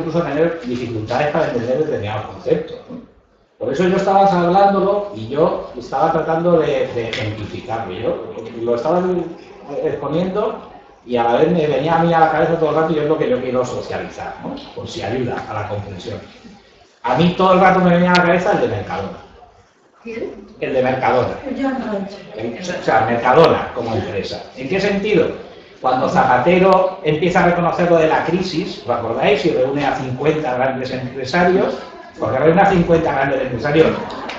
incluso tener dificultades para entender determinados conceptos, ¿no? Por eso yo estaba hablándolo y yo estaba tratando de ejemplificarlo. Yo lo estaba exponiendo y a la vez me venía a mí a la cabeza todo el rato y es lo que yo quiero socializar, ¿no? Por si ayuda a la comprensión. A mí todo el rato me venía a la cabeza el de Mercadona. El de Mercadona. O sea, Mercadona como empresa. ¿En qué sentido? Cuando Zapatero empieza a reconocer lo de la crisis, ¿os acordáis? Y reúne a 50 grandes empresarios, porque reúne a 50 grandes empresarios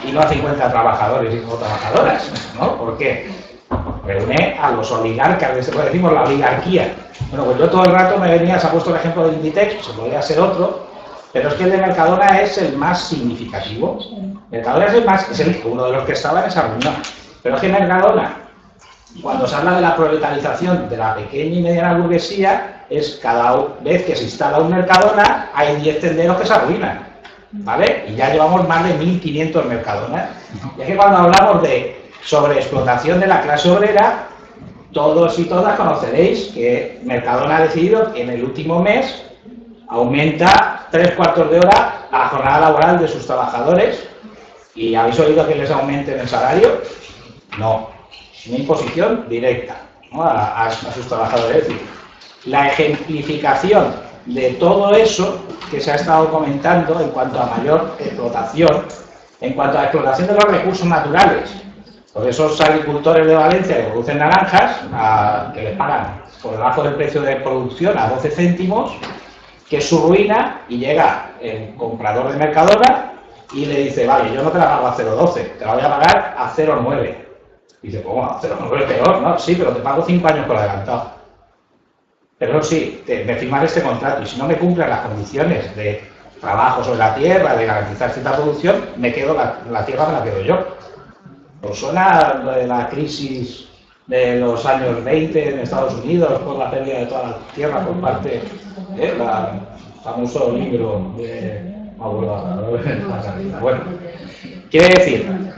y no a 50 trabajadores y no trabajadoras, ¿no? ¿Por qué? Reúne a los oligarcas, después decimos la oligarquía. Bueno, pues yo todo el rato me venía, se ha puesto el ejemplo de Inditex, se podría ser otro, pero es que el de Mercadona es el más significativo. Mercadona es uno de los que estaba en esa reunión. Pero es que Mercadona, cuando se habla de la proletarización de la pequeña y mediana burguesía, es cada vez que se instala un Mercadona, hay 10 tenderos que se arruinan, ¿vale? Y ya llevamos más de 1.500 Mercadonas. Y es que cuando hablamos de sobreexplotación de la clase obrera, todos y todas conoceréis que Mercadona ha decidido que en el último mes aumenta 3/4 de hora a la jornada laboral de sus trabajadores. ¿Y habéis oído que les aumenten el salario? No. Una imposición directa, ¿no? a sus trabajadores. Es decir, la ejemplificación de todo eso que se ha estado comentando en cuanto a mayor explotación, en cuanto a explotación de los recursos naturales, por esos agricultores de Valencia que producen naranjas, que les pagan por debajo del precio de producción a 12 céntimos, que es su ruina, y llega el comprador de Mercadona y le dice, vale, yo no te la pago a 0,12, te la voy a pagar a 0,9. Y dice, pues bueno, 0,9 peor, ¿no? Sí, pero te pago 5 años por adelantado. Pero sí, me firmas este contrato y si no me cumplen las condiciones de trabajo sobre la tierra, de garantizar cierta producción, me quedo la tierra me la quedo yo. ¿Os suena lo de la crisis de los años 20 en Estados Unidos por la pérdida de toda la tierra por parte del famoso libro de... Bueno, quiere decir,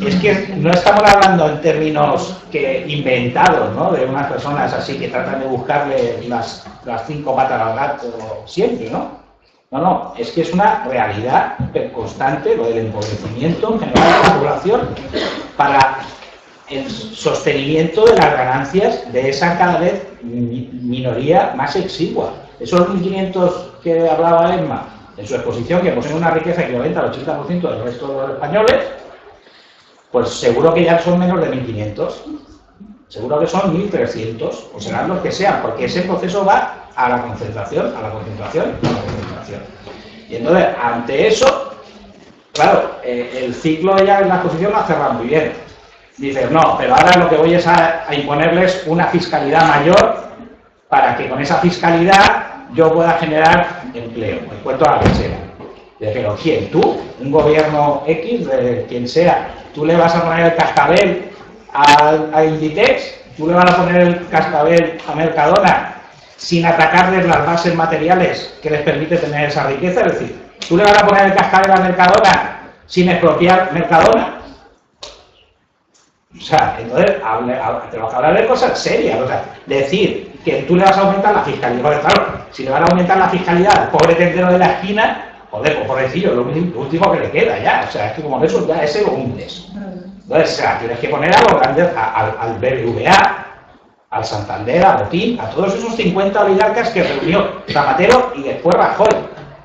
es que no estamos hablando en términos inventados, ¿no? De unas personas así que tratan de buscarle las 5 patas al gato siempre, ¿no? No, es que es una realidad constante lo del empobrecimiento general de la población para el sostenimiento de las ganancias de esa cada vez minoría más exigua. Esos 1.500 que hablaba Emma en su exposición, que poseen una riqueza equivalente al 80% del resto de los españoles, pues seguro que ya son menos de 1.500, seguro que son 1.300, o serán los que sean, porque ese proceso va a la concentración, a la concentración, a la concentración. Y entonces, ante eso, claro, el ciclo ya en la exposición lo ha cerrado muy bien. Dices, no, pero ahora lo que voy es a imponerles una fiscalidad mayor para que con esa fiscalidad yo pueda generar empleo. Me cuento a la que sea. Pero ¿quién? ¿Tú? ¿Un gobierno X, de quien sea? ¿Tú le vas a poner el cascabel a Inditex? ¿Tú le vas a poner el cascabel a Mercadona sin atacarles las bases materiales que les permite tener esa riqueza? Es decir, ¿tú le vas a poner el cascabel a Mercadona sin expropiar Mercadona? O sea, entonces tenemos que hablar de cosas serias. O sea, decir que tú le vas a aumentar la fiscalidad, porque claro, si le van a aumentar la fiscalidad al pobre tendero de la esquina, joder, pues pobrecillo, lo último que le queda ya. O sea, es que como eso ya ese lo hundes. Entonces, o sea, tienes que poner a los grandes, al BBVA, al Santander, a Botín, a todos esos 50 oligarcas que reunió Zapatero y después Rajoy.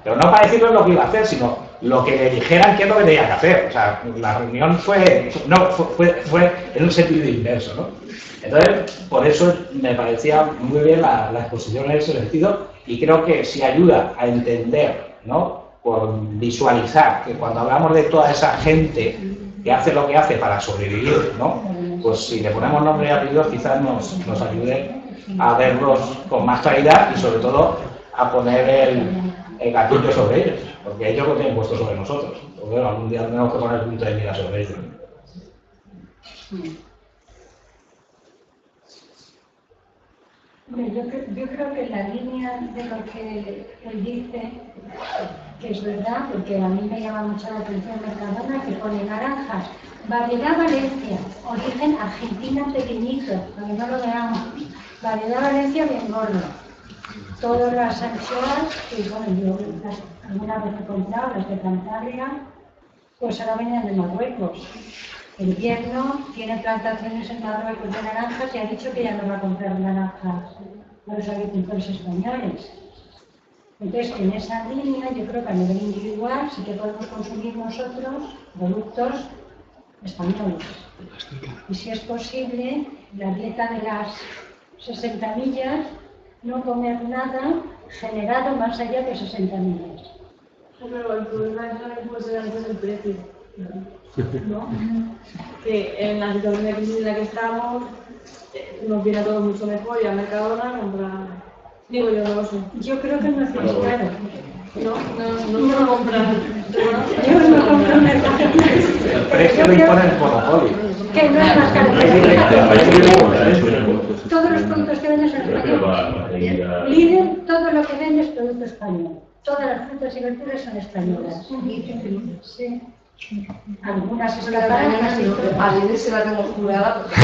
Pero no para decirles lo que iba a hacer, sino lo que le dijeran qué es lo que tenía que hacer. O sea, la reunión fue en un sentido inverso, ¿no? Entonces, por eso me parecía muy bien la exposición en ese sentido, y creo que si ayuda a entender, ¿no? Por visualizar que cuando hablamos de toda esa gente que hace lo que hace para sobrevivir, ¿no? Pues si le ponemos nombre y apellidos quizás nos ayude a verlos con más claridad y sobre todo a poner el gatillo sobre ellos, porque ellos lo tienen puesto sobre nosotros. Pues bueno, algún día tenemos que poner el punto de mira sobre ellos. Yo creo que la línea de lo que él dice, que es verdad, porque a mí me llama mucho la atención Mercadona, que pone naranjas, variedad Valencia, origen Argentina pequeñito, para que no lo veamos, variedad Valencia bien gordo. todas las anchoas, que bueno, yo alguna vez he comprado, las de Cantabria, pues ahora venían de Marruecos. El yerno tiene plantaciones en Marruecos de naranjas y ha dicho que ya no va a comprar naranjas a los agricultores españoles. Entonces, en esa línea, yo creo que a nivel individual sí que podemos consumir nosotros productos españoles. Y si es posible, la dieta de las 60 millas, no comer nada generado más allá de 60 millas. Pero el problema es puede ser antes el precio, ¿no? Que en la situación de crisis en la que estamos, nos viene todo mucho mejor y a Mercadona comprar. Digo yo, no lo sé. Yo creo que no es más caro. No comprar. Yo no compro Mercadona. El precio lo impone el monopolio. Que no es más caro. Todos los productos que vendes son españoles. Líder, todo lo que vende es producto español. Todas las frutas y verduras son españolas. Sí. Algunas escapadas. A Líder se la tengo jurada porque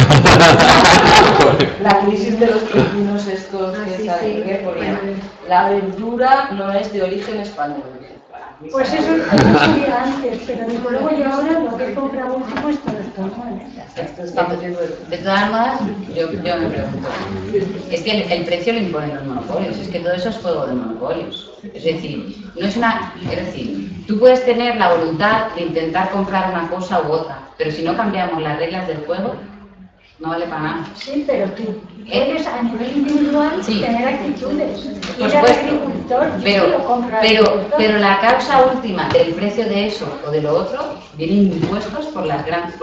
la crisis de los pepinos estos que ponían. La verdura no es de origen español. Pues eso sería antes, pero desde luego yo ahora lo que he comprado último es todo español. De todas maneras, yo me pregunto, es que el precio lo imponen los monopolios, es que todo eso es juego de monopolios. Es decir, no es una, es decir, tú puedes tener la voluntad de intentar comprar una cosa u otra, pero si no cambiamos las reglas del juego, no vale para nada. Sí, pero tú puedes a nivel individual tener actitudes. Por Ir al supuesto, agricultor, pero la causa última del precio de eso o de lo otro vienen impuestos por los grandes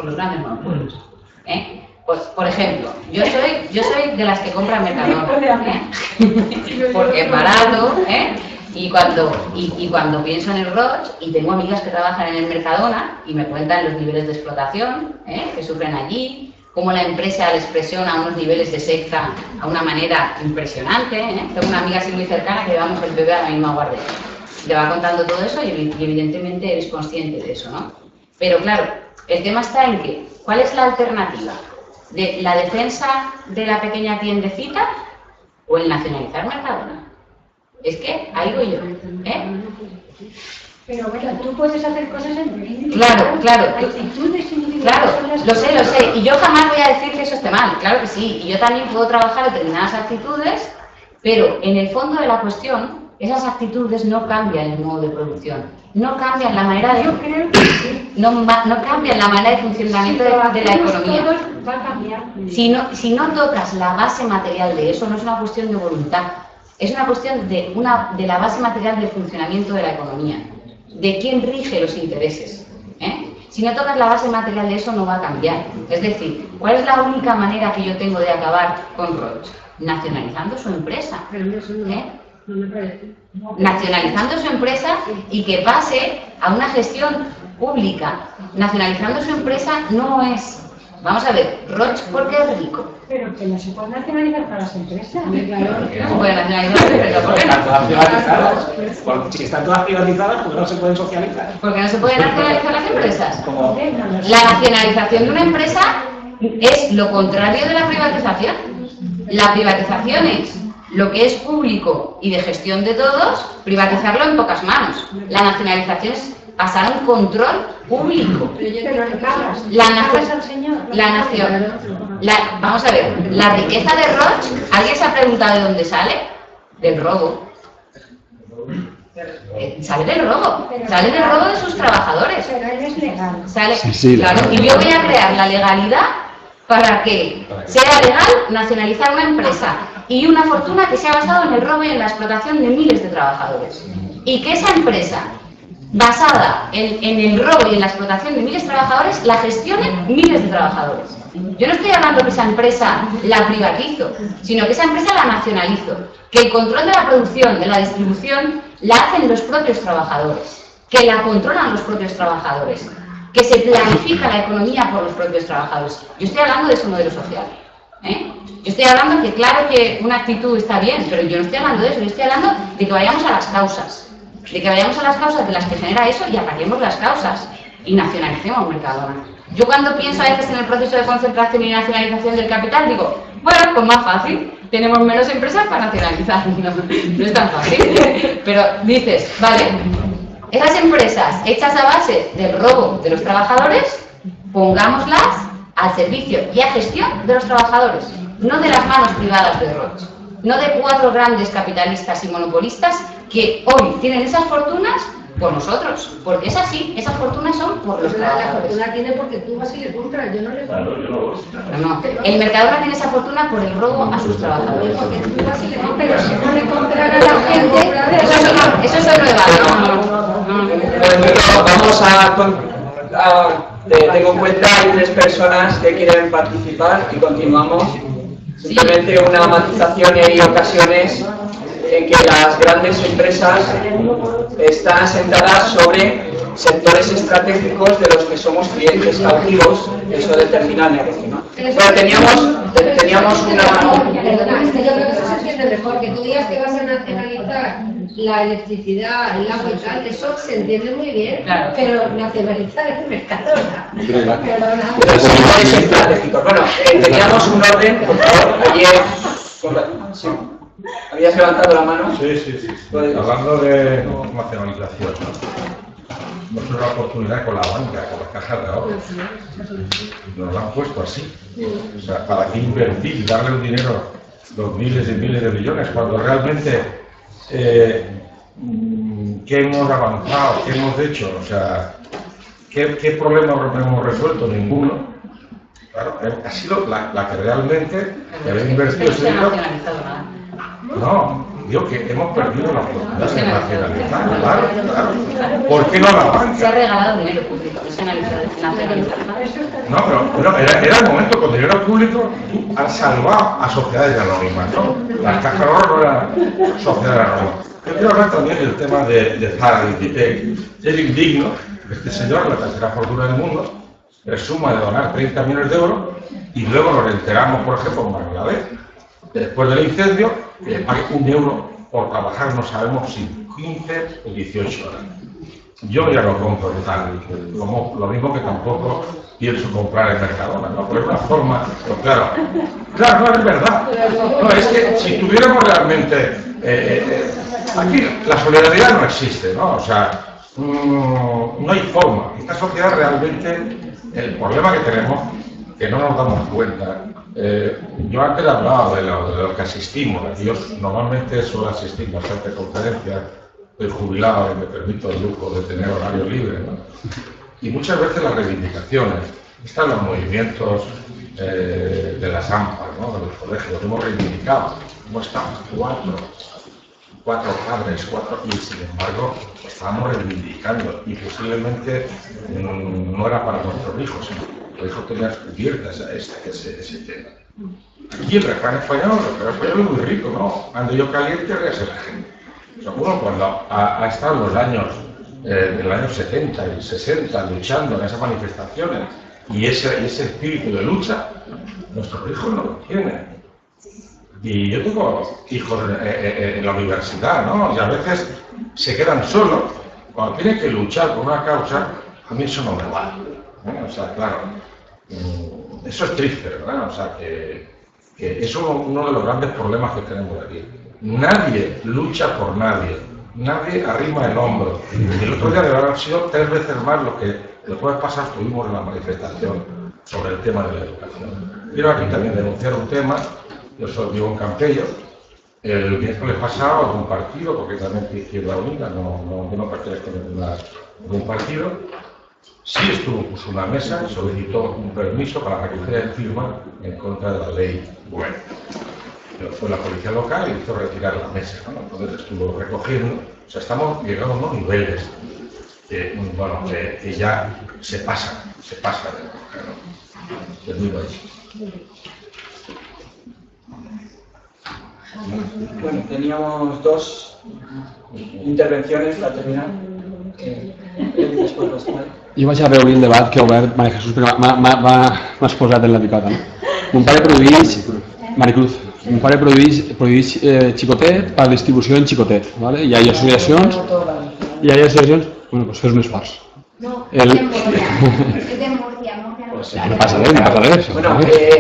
monopolios. Pues, por ejemplo, yo soy de las que compran Mercadona, porque es barato, y cuando pienso en el Roig, y tengo amigas que trabajan en el Mercadona y me cuentan los niveles de explotación que sufren allí, cómo la empresa les presiona a unos niveles de secta a una manera impresionante. Tengo una amiga así muy cercana que llevamos el bebé a la misma guardería. Te va contando todo eso y evidentemente eres consciente de eso, ¿no? Pero claro, el tema está en que, ¿cuál es la alternativa? ¿De la defensa de la pequeña tiendecita o el nacionalizar Mercadona? Es que ahí voy yo, Pero bueno, tú puedes hacer cosas en tu vida. Claro. Actitudes individuales. Claro, lo sé. Y yo jamás voy a decir que eso esté mal, claro que sí. Y yo también puedo trabajar determinadas actitudes, pero en el fondo de la cuestión, esas actitudes no cambian el modo de producción. No cambian la manera de... Yo creo que sí. No cambian la manera de funcionamiento de la economía. Va a cambiar. Si no tocas la base material de eso, no es una cuestión de voluntad. Es una cuestión de la base material del funcionamiento de la economía. De quién rige los intereses. Si no tocas la base material de eso, no va a cambiar. Es decir, ¿cuál es la única manera que yo tengo de acabar con Roig? Nacionalizando su empresa. No me parece. Nacionalizando su empresa y que pase a una gestión pública. Nacionalizando su empresa no es... Vamos a ver, Roig, ¿por qué es rico? Pero que no se puede nacionalizar para las empresas. No se puede nacionalizar su empresa, ¿por qué no? Están todas privatizadas. Si están todas privatizadas, ¿por qué no se pueden socializar? Porque no se pueden nacionalizar las empresas. Como... La nacionalización de una empresa es lo contrario de la privatización. La privatización es lo que es público y de gestión de todos, privatizarlo en pocas manos. La nacionalización es pasar a un control público. Pero le pagas. Al señor. Vamos a ver, la riqueza de Roig, ¿alguien se ha preguntado de dónde sale? Del robo. Sale del robo de sus trabajadores. Pero él es legal. Claro, y yo voy a crear la legalidad para que sea legal nacionalizar una empresa y una fortuna que se ha basado en el robo y en la explotación de miles de trabajadores. Y que esa empresa, basada en el robo y en la explotación de miles de trabajadores, la gestionen miles de trabajadores. Yo no estoy hablando que esa empresa la privatizo, sino que esa empresa la nacionalizo. Que el control de la producción, de la distribución, la hacen los propios trabajadores. Que la controlan los propios trabajadores. Que se planifica la economía por los propios trabajadores. Yo estoy hablando de ese modelo social. Yo estoy hablando que claro que una actitud está bien, pero yo no estoy hablando de eso. Yo estoy hablando de que vayamos a las causas. De que vayamos a las causas de las que genera eso y ataquemos las causas. Y nacionalicemos Mercadona. Yo cuando pienso a veces en el proceso de concentración y nacionalización del capital, digo, bueno, pues más fácil. tenemos menos empresas para nacionalizar. No es tan fácil. Pero dices, vale, esas empresas hechas a base del robo de los trabajadores, pongámoslas al servicio y a gestión de los trabajadores, no de las manos privadas de Roche, no de 4 grandes capitalistas y monopolistas que hoy tienen esas fortunas por nosotros, porque es así, esas fortunas son por los trabajadores. La fortuna tiene porque tú vas y le compras, yo no le compro. Claro, yo no voy. No, el Mercadona tiene esa fortuna por el robo a sus trabajadores. Porque tú vas y le compras, pero si no le compran a la gente, Eso es Vamos tengo en cuenta, hay 3 personas que quieren participar y continuamos. Simplemente una matización, y hay ocasiones en que las grandes empresas están asentadas sobre sectores estratégicos de los que somos clientes cautivos, eso determina el negocio, ¿no? Bueno, teníamos una... Perdona, es que yo creo que eso se entiende mejor, que tú digas que vas a nacionalizar la electricidad, el agua y tal, eso se entiende muy bien, claro. Pero nacionalizar es el Mercadona. Perdona. Sectores estratégicos. Bueno, teníamos un orden, por favor, ayer... Sí. ¿Habías levantado la mano? Sí. Hablando de nacionalización, ¿no? Es una oportunidad con la banca, con las cajas de ahorro. Nos lo han puesto así. O sea, ¿para qué invertir, darle el dinero, los miles y miles de millones, cuando realmente ¿qué hemos avanzado? ¿Qué hemos hecho? O sea, ¿qué problema hemos resuelto? Ninguno. Claro, ha sido la que realmente había invertido ese dinero. No, digo que hemos perdido la oportunidad de nacionalizar, claro. ¿Por qué no la banca? Se ha regalado dinero público, nacionalizar. No, pero era el momento, con dinero público, tú has salvado a sociedades anónimas, ¿no? Las cajas de ahorro no eran sociedades anónimas. Yo quiero hablar también del tema de Zara, de Inditex. Es indigno que este señor, la tercera fortuna del mundo, presuma de donar 30 millones de euros y luego nos enteramos, por ejemplo, en Bangladesh, después del incendio, que le pague €1 por trabajar, no sabemos si 15 o 18 horas. Yo ya no compro tal, lo mismo que tampoco pienso comprar en Mercadona, ¿no? Por una forma, pero claro, no es verdad. No, es que si tuviéramos realmente, aquí la solidaridad no existe, ¿no? O sea, no hay forma. Esta sociedad realmente, el problema que tenemos, que no nos damos cuenta. Yo antes hablaba de lo que asistimos, yo normalmente suelo asistir bastante a conferencias, estoy jubilado y me permito el lujo de tener horario libre, ¿no? Y muchas veces las reivindicaciones, están los movimientos de las AMPAs, ¿no? De los colegios, hemos reivindicado, hemos estado cuatro padres, y sin embargo estábamos reivindicando y posiblemente no era para nuestros hijos, sino los hijos tenían cubiertas ese tema. Aquí el refrán español es muy rico, ¿no? Ando yo caliente, ríase la gente. O sea, uno cuando ha estado en los años, del año 70 y 60 luchando en esas manifestaciones y ese espíritu de lucha, nuestros hijos no lo tienen. Y yo tengo hijos en la universidad, ¿no? Y a veces se quedan solos. Cuando tienen que luchar por una causa, a mí eso no me vale. O sea, claro, eso es triste, ¿verdad? O sea, que es uno de los grandes problemas que tenemos aquí. Nadie lucha por nadie, nadie arrima el hombro. Y el otro día de verdad han sido 3 veces más lo que el jueves pasado estuvimos en la manifestación sobre el tema de la educación. Quiero aquí también denunciar un tema. Yo vivo en Campello. El miércoles pasado, en un partido, porque también es Izquierda Unida, yo no pertenezco a ningún partido, sí puso una mesa y solicitó un permiso para recoger el firma en contra de la ley. Bueno, fue la policía local y hizo retirar la mesa, ¿no? Entonces estuvo recogiendo. O sea, estamos llegando a unos niveles que ya se pasa de coger, ¿no? Termino ahí. Bueno, teníamos 2 intervenciones para terminar. Jo vaig a veure el debat que ha obert Maria Jesús, però m'has posat en la picota. No? Mon pare produeix, Maricruz, mon pare produeix xicotet per distribució en xicotet. ¿Vale? Hi ha associacions, bueno, doncs fes un esforç. No, es de Murcia, pues... Ya, no pasa nada eso. Bueno,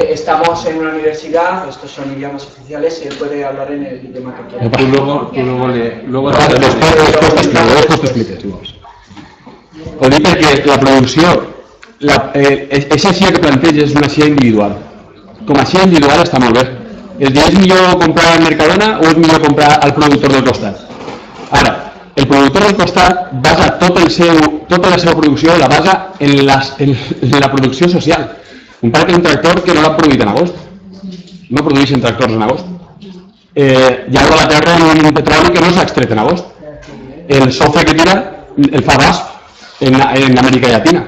estamos en una universidad, estos son idiomas oficiales, y él puede hablar en el idioma que quiera. Después te expliques, si vols. Ho dic perquè la producció, aquesta sia que planteges és una sia individual. Com a sia individual està molt bé. És dir, és millor comprar al Mercadona o és millor comprar al productor del costat? Ara, el productor del costat basa tota la seva producció, la basa en la producció social. Un pare té un tractor que no l'ha produït en agost. No produeixen tractors en agost. Hi ha a la terra un petroli que no s'ha extret en agost. El sofre que tira el fa BASF en Amèrica Llatina.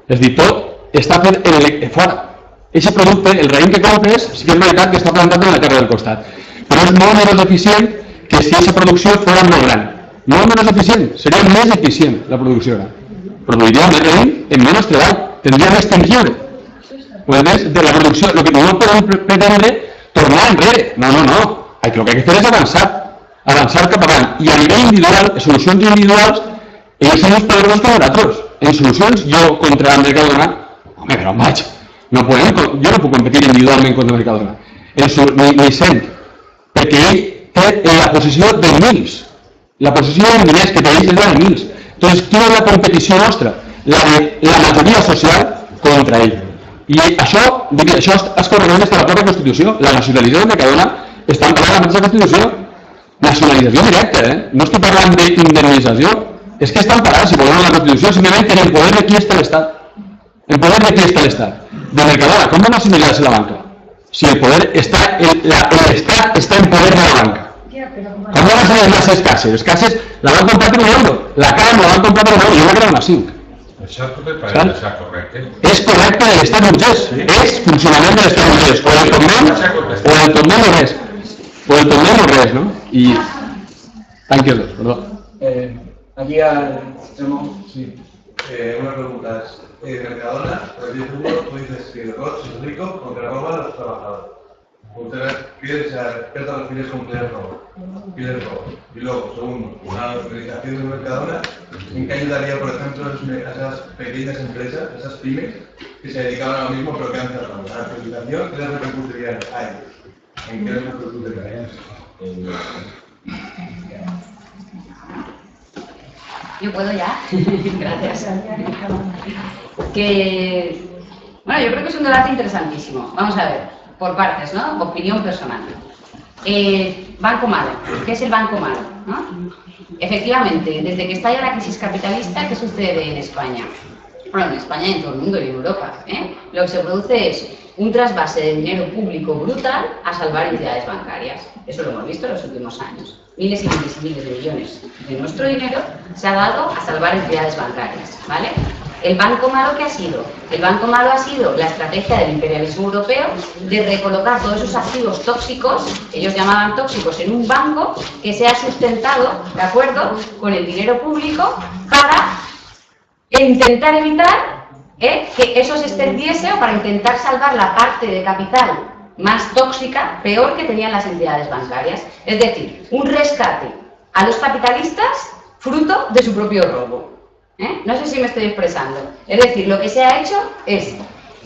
És dir, tot està fet fora. Aquest producte, el raïm que compres, sí que és veritat que està plantat en la terra del costat. Però és molt menys eficient que si aquesta producció fos molt gran. Molt menys eficient, seria més eficient la producció gran. Produiria més raïm en menys treball, tindria més temps lliure. De la producció, el que no podem pretendre tornar enrere. No. El que hay que fer és avançar cap avant. I a nivell individual, solucions individuals, ells són els poderosos que nosaltres. En solucions, jo contra el Mercadona, home, però vaig, jo no puc competir individualment contra el Mercadona. Ni sent, perquè ell té la posició de mils. La posició de diners que té ell és la de mils. Entonces, quina és la competició nostra? La de la majoria social contra ell. I això es corregeix des de la pròpia Constitució. La nacionalització del Mercadona està emparada en la Constitució. Nacionalització directa, no estic parlant d'indemnització. És que està emparada, si volem, en la Constitució, simplement en el poder de qui està l'Estat. El poder de qui està l'Estat. De Mercadona, com va nacionalitzar-se la banca? Si el poder està, l'Estat està en poder de la banca. Com van nacionalitzar-se les caixes? Les caixes la van comprar per un euro. La CAM la van comprar per un euro i una quedava una 5. Això també pareix correcte. És correcte de l'Estat burgès. És funcionament de l'Estat burgès. O el tornem o res. O el tornem o res, no? I... Tanques dos, perdó. Allí al extremo. Sí. Una pregunta es, Mercadona, por 10 euros, tú dices que el robo es rico porque roba a los trabajadores. Usted quiere ser experto en los fines con pide robo. Y luego, segundo, una organización de Mercadona, ¿en qué ayudaría, por ejemplo, a esas pequeñas empresas, esas pymes, que se dedicaban a lo mismo pero que han cerrado? ¿A la actualización qué les repercutiría a ellos? ¿En qué les repercutiría a ellos? ¿Yo puedo ya? Gracias. Bueno, yo creo que es un debate interesantísimo. Vamos a ver, por partes, ¿no? Opinión personal. Banco malo. ¿Qué es el banco malo? ¿No? Efectivamente, desde que estalla la crisis capitalista, ¿qué sucede en España? Bueno, en España y en todo el mundo y en Europa. Lo que se produce es un trasvase de dinero público brutal a salvar entidades bancarias. Eso lo hemos visto en los últimos años. Miles y miles y miles de millones de nuestro dinero se ha dado a salvar entidades bancarias, ¿vale? ¿El banco malo qué ha sido? El banco malo ha sido la estrategia del imperialismo europeo de recolocar todos esos activos tóxicos, ellos llamaban tóxicos, en un banco que sea sustentado, ¿de acuerdo?, con el dinero público para intentar evitar que eso se extendiese o para intentar salvar la parte de capital más tóxica, peor que tenían las entidades bancarias. Es decir, un rescate a los capitalistas fruto de su propio robo. No sé si me estoy expresando. Es decir, lo que se ha hecho es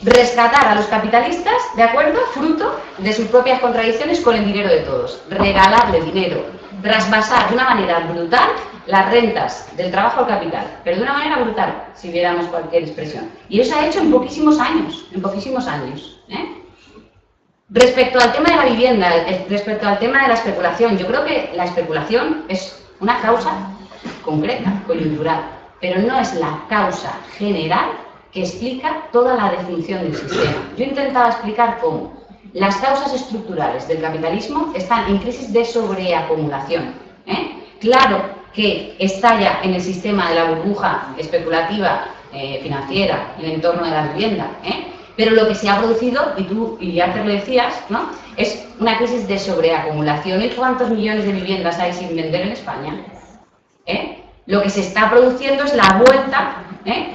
rescatar a los capitalistas, ¿de acuerdo?, fruto de sus propias contradicciones con el dinero de todos. Regalarle dinero, trasvasar de una manera brutal las rentas del trabajo al capital, pero de una manera brutal, si viéramos cualquier expresión. Y eso se ha hecho en poquísimos años, Respecto al tema de la vivienda, respecto al tema de la especulación, yo creo que la especulación es una causa concreta, coyuntural, pero no es la causa general que explica toda la definición del sistema. Yo he intentado explicar cómo las causas estructurales del capitalismo están en crisis de sobreacumulación. Claro que estalla en el sistema de la burbuja especulativa financiera en el entorno de la vivienda, pero lo que se ha producido, y tú y Arthur lo decías, ¿no?, es una crisis de sobreacumulación. ¿Y cuántos millones de viviendas hay sin vender en España? Lo que se está produciendo es la vuelta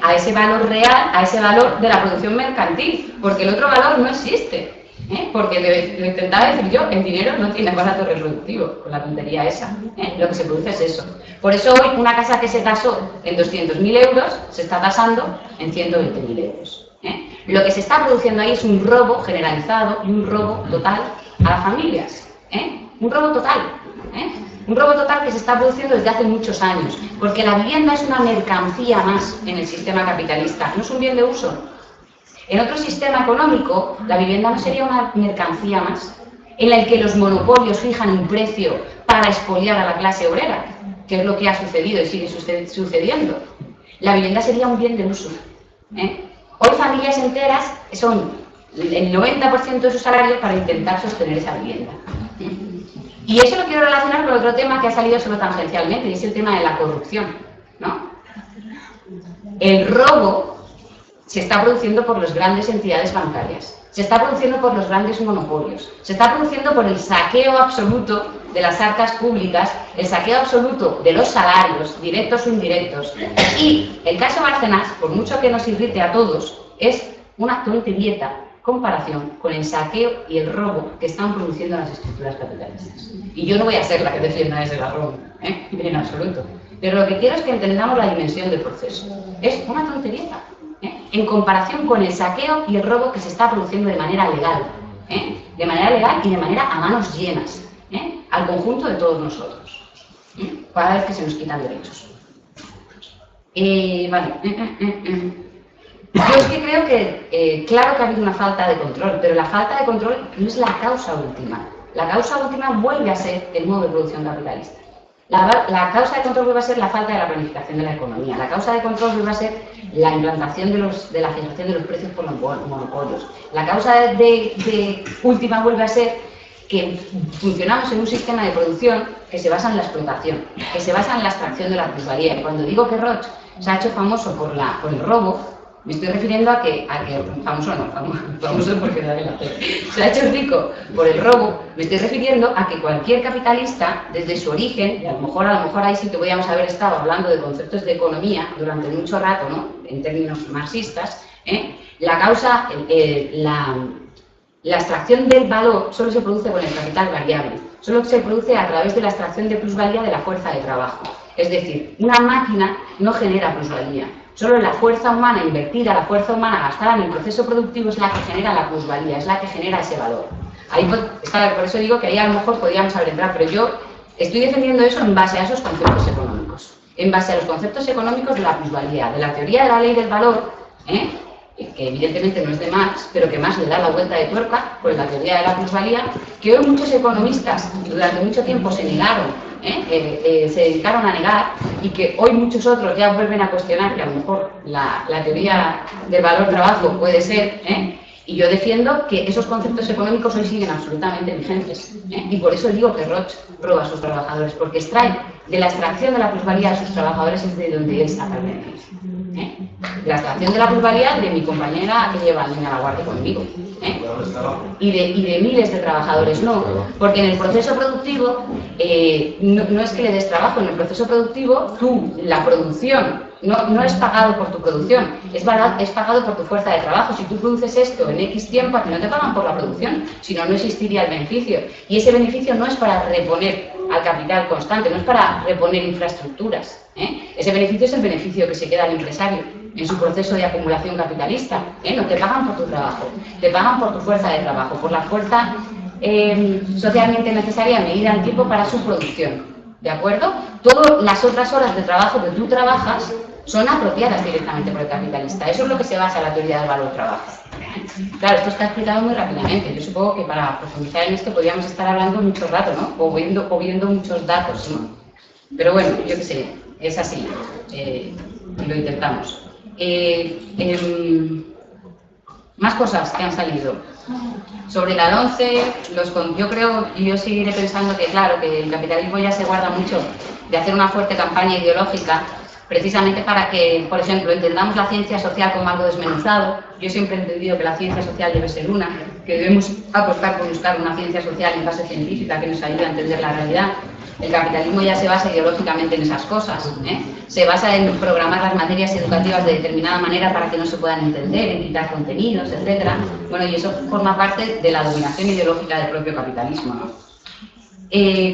a ese valor real, a ese valor de la producción mercantil, porque el otro valor no existe. Porque lo intentaba decir yo, el dinero no tiene aparato reproductivo, con la tontería esa. Lo que se produce es eso. Por eso hoy una casa que se tasó en 200.000 euros se está tasando en 120.000 euros. Lo que se está produciendo ahí es un robo generalizado y un robo total a las familias. Un robo total. Un robo total que se está produciendo desde hace muchos años, porque la vivienda es una mercancía más en el sistema capitalista, no es un bien de uso. En otro sistema económico, la vivienda no sería una mercancía más, en el que los monopolios fijan un precio para expoliar a la clase obrera, que es lo que ha sucedido y sigue sucediendo. La vivienda sería un bien de uso. Hoy familias enteras son el 90% de su salario para intentar sostener esa vivienda. Y eso lo quiero relacionar con otro tema que ha salido solo tangencialmente, y es el tema de la corrupción, ¿no? El robo se está produciendo por las grandes entidades bancarias, se está produciendo por los grandes monopolios, se está produciendo por el saqueo absoluto de las arcas públicas, el saqueo absoluto de los salarios, directos o indirectos. Y el caso Bárcenas, por mucho que nos irrite a todos, es una tontería comparación con el saqueo y el robo que están produciendo las estructuras capitalistas. Y yo no voy a ser la que defienda ese robo, en absoluto. Pero lo que quiero es que entendamos la dimensión del proceso. Es una tontería, en comparación con el saqueo y el robo que se está produciendo de manera legal. De manera legal y de manera a manos llenas, al conjunto de todos nosotros. Cada vez que se nos quitan derechos. Vale. Yo es que creo que, claro que ha habido una falta de control, pero la falta de control no es la causa última. La causa última vuelve a ser el modo de producción capitalista. La causa de control vuelve a ser la falta de la planificación de la economía. La causa de control vuelve a ser la implantación de la fijación de los precios por los monopolios. La causa de última vuelve a ser que funcionamos en un sistema de producción que se basa en la explotación, que se basa en la extracción de la plusvalía. Y cuando digo que Roch se ha hecho famoso por el robo, me estoy refiriendo a que famoso porque se ha hecho rico por el robo. Me estoy refiriendo a que cualquier capitalista, desde su origen, y a lo mejor ahí sí que podríamos haber estado hablando de conceptos de economía durante mucho rato, ¿no? En términos marxistas, la causa, la extracción del valor solo se produce con el capital variable, solo se produce a través de la extracción de plusvalía de la fuerza de trabajo. Es decir, una máquina no genera plusvalía. Solo la fuerza humana invertida, la fuerza humana gastada en el proceso productivo es la que genera la plusvalía, es la que genera ese valor. Ahí, por eso digo que ahí a lo mejor podríamos haber entrado, pero yo estoy defendiendo eso en base a esos conceptos económicos. En base a los conceptos económicos de la plusvalía, de la teoría de la ley del valor, que evidentemente no es de Marx, pero que más le da la vuelta de tuerca, pues la teoría de la plusvalía, que hoy muchos economistas durante mucho tiempo se negaron, se dedicaron a negar, y que hoy muchos otros ya vuelven a cuestionar que a lo mejor la teoría del valor trabajo puede ser, y yo defiendo que esos conceptos económicos hoy siguen absolutamente vigentes, y por eso digo que Roch roba a sus trabajadores, porque extrae de la extracción de la plusvalía de sus trabajadores es de donde él saca el beneficio. De la extracción de la plusvalía de mi compañera que lleva al niño a la guardia conmigo, y de miles de trabajadores, no, porque en el proceso productivo no es que le des trabajo, en el proceso productivo la producción no es pagado por tu producción, es pagado por tu fuerza de trabajo. Si tú produces esto en X tiempo, a ti no te pagan por la producción, si no, no existiría el beneficio, y ese beneficio no es para reponer al capital constante, no es para reponer infraestructuras, ese beneficio es el beneficio que se queda al empresario en su proceso de acumulación capitalista, no te pagan por tu trabajo, te pagan por tu fuerza de trabajo, por la fuerza socialmente necesaria medida en tiempo para su producción, ¿de acuerdo? Todas las otras horas de trabajo que tú trabajas son apropiadas directamente por el capitalista. Eso es lo que se basa en la teoría del valor trabajo. Claro, esto está explicado muy rápidamente. Yo supongo que para profundizar en esto podríamos estar hablando mucho rato, ¿no? O viendo muchos datos, ¿no? Pero bueno, yo qué sé, es así. Lo intentamos. Más cosas que han salido. Sobre la 11, yo creo, y yo seguiré pensando que, claro, que el capitalismo ya se guarda mucho de hacer una fuerte campaña ideológica, precisamente para que, por ejemplo, entendamos la ciencia social como algo desmenuzado. Yo siempre he entendido que la ciencia social debe ser una, que debemos apostar por buscar una ciencia social en base científica que nos ayude a entender la realidad. El capitalismo ya se basa ideológicamente en esas cosas, se basa en programar las materias educativas de determinada manera para que no se puedan entender, en quitar contenidos, etc. Bueno, y eso forma parte de la dominación ideológica del propio capitalismo, ¿no?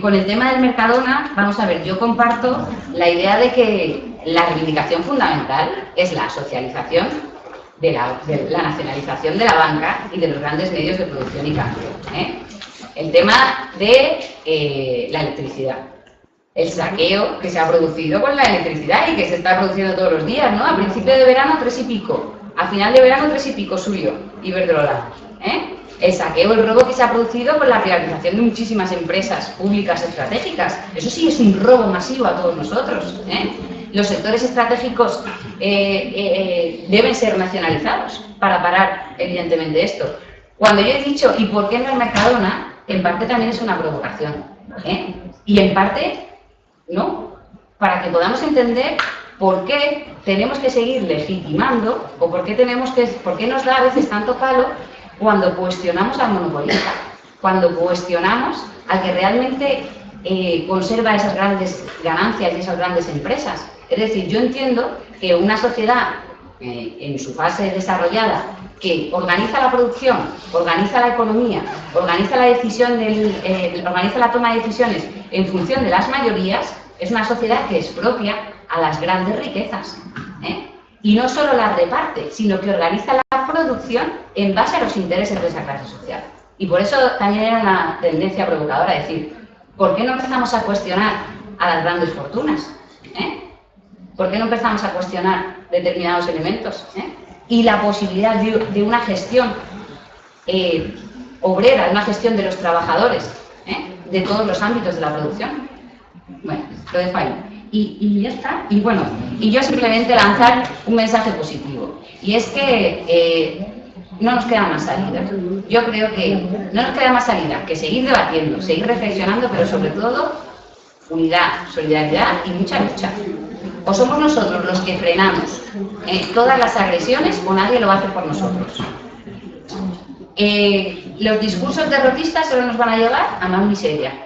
Con el tema del Mercadona, vamos a ver, yo comparto la idea de que la reivindicación fundamental es la socialización de la nacionalización de la banca y de los grandes medios de producción y cambio. El tema de la electricidad. El saqueo que se ha producido con la electricidad y que se está produciendo todos los días, ¿no? A principio de verano 3 y pico, a final de verano 3 y pico, Surio, Iberdrola. El saqueo, el robo que se ha producido con la privatización de muchísimas empresas públicas estratégicas. Eso sí es un robo masivo a todos nosotros. Los sectores estratégicos deben ser nacionalizados para parar, evidentemente, esto. Cuando yo he dicho, ¿y por qué no el Mercadona?, en parte también es una provocación. Y en parte, no, para que podamos entender por qué tenemos que seguir legitimando o por qué nos da a veces tanto palo cuando cuestionamos al monopolista, cuando cuestionamos al que realmente conserva esas grandes ganancias y esas grandes empresas. Es decir, yo entiendo que una sociedad en su fase desarrollada que organiza la producción, organiza la economía, organiza la decisión organiza la toma de decisiones en función de las mayorías, es una sociedad que expropia a las grandes riquezas. Y no solo las reparte, sino que organiza la producción en base a los intereses de esa clase social. Y por eso también era una tendencia provocadora decir, ¿por qué no empezamos a cuestionar a las grandes fortunas? ¿Por qué no empezamos a cuestionar determinados elementos? Y la posibilidad de una gestión obrera, de una gestión de los trabajadores, de todos los ámbitos de la producción. Bueno, lo dejo ahí. Y ya está. Y bueno, y yo simplemente lanzar un mensaje positivo. Y es que no nos queda más salida. Yo creo que no nos queda más salida que seguir debatiendo, seguir reflexionando, pero sobre todo unidad, solidaridad y mucha lucha. O somos nosotros los que frenamos todas las agresiones o nadie lo va a hacer por nosotros. Los discursos derrotistas solo nos van a llevar a más miseria.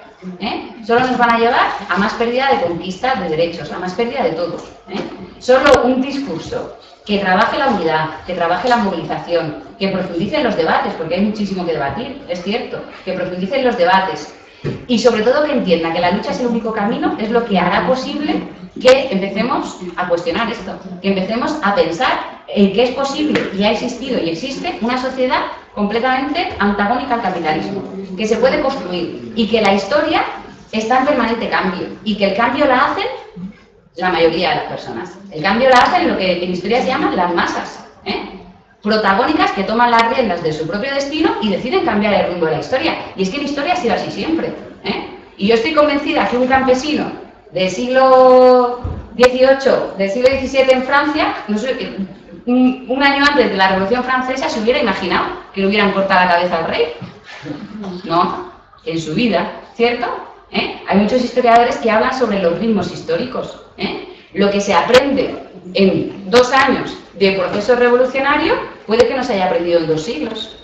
Solo nos van a llevar a más pérdida de conquistas de derechos, a más pérdida de todo. Solo un discurso que trabaje la unidad, que trabaje la movilización, que profundice en los debates, porque hay muchísimo que debatir, es cierto, que profundice en los debates y sobre todo que entienda que la lucha es el único camino, es lo que hará posible que empecemos a cuestionar esto, que empecemos a pensar en que es posible y ha existido y existe una sociedad completamente antagónica al capitalismo, que se puede construir y que la historia está en permanente cambio y que el cambio la hacen la mayoría de las personas. El cambio la hacen lo que en historia se llaman las masas, protagónicas que toman las riendas de su propio destino y deciden cambiar el rumbo de la historia. Y es que la historia ha sido así siempre. Y yo estoy convencida que un campesino del siglo XVIII, del siglo XVII en Francia, no sé, un año antes de la Revolución Francesa se hubiera imaginado que le hubieran cortado la cabeza al rey. No, en su vida, ¿cierto? Hay muchos historiadores que hablan sobre los ritmos históricos. Lo que se aprende en 2 años de proceso revolucionario puede que no se haya aprendido en 2 siglos.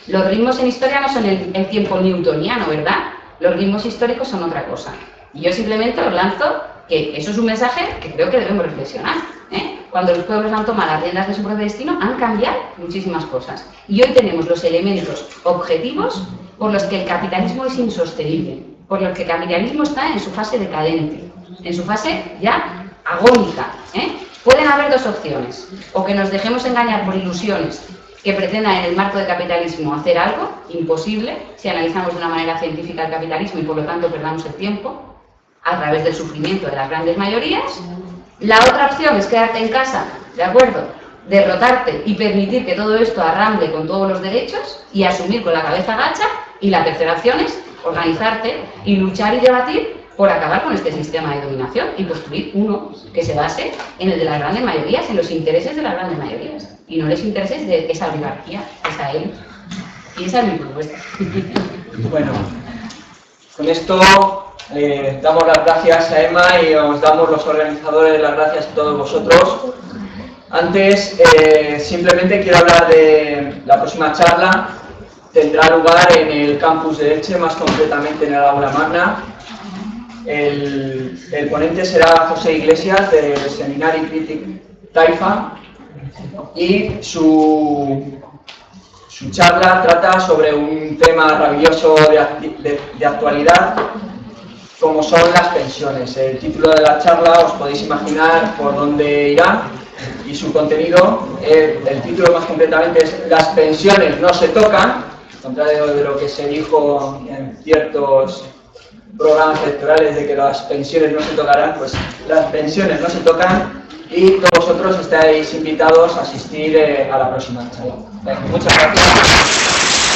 Los ritmos en historia no son el tiempo newtoniano, ¿verdad? Los ritmos históricos son otra cosa. Y yo simplemente os lanzo que eso es un mensaje que creo que debemos reflexionar. Cuando los pueblos han tomado las riendas de su propio destino, han cambiado muchísimas cosas. Y hoy tenemos los elementos objetivos por los que el capitalismo es insostenible, por los que el capitalismo está en su fase decadente, en su fase ya agónica. Pueden haber 2 opciones, o que nos dejemos engañar por ilusiones que pretendan en el marco del capitalismo hacer algo, imposible, si analizamos de una manera científica el capitalismo y por lo tanto perdamos el tiempo, a través del sufrimiento de las grandes mayorías. La otra opción es quedarte en casa, ¿de acuerdo?, derrotarte y permitir que todo esto arramble con todos los derechos y asumir con la cabeza gacha. Y la tercera opción es organizarte y luchar y debatir por acabar con este sistema de dominación y construir uno que se base en el de las grandes mayorías, en los intereses de las grandes mayorías y no los intereses de esa oligarquía, esa élite. Y esa es mi propuesta. Bueno, con esto damos las gracias a Emma y os damos los organizadores las gracias a todos vosotros. Antes, simplemente quiero hablar de la próxima charla. Tendrá lugar en el campus de Elche, más concretamente en el Aula Magna. El ponente será José Iglesias, del Seminari Critic Taifa, y su charla trata sobre un tema maravilloso de actualidad, como son las pensiones. El título de la charla os podéis imaginar por dónde irá. y su contenido, el título más concretamente es "Las pensiones no se tocan", contrario de lo que se dijo en ciertos programas electorales de que las pensiones no se tocarán, pues las pensiones no se tocan, y todos vosotros estáis invitados a asistir a la próxima charla. Muchas gracias.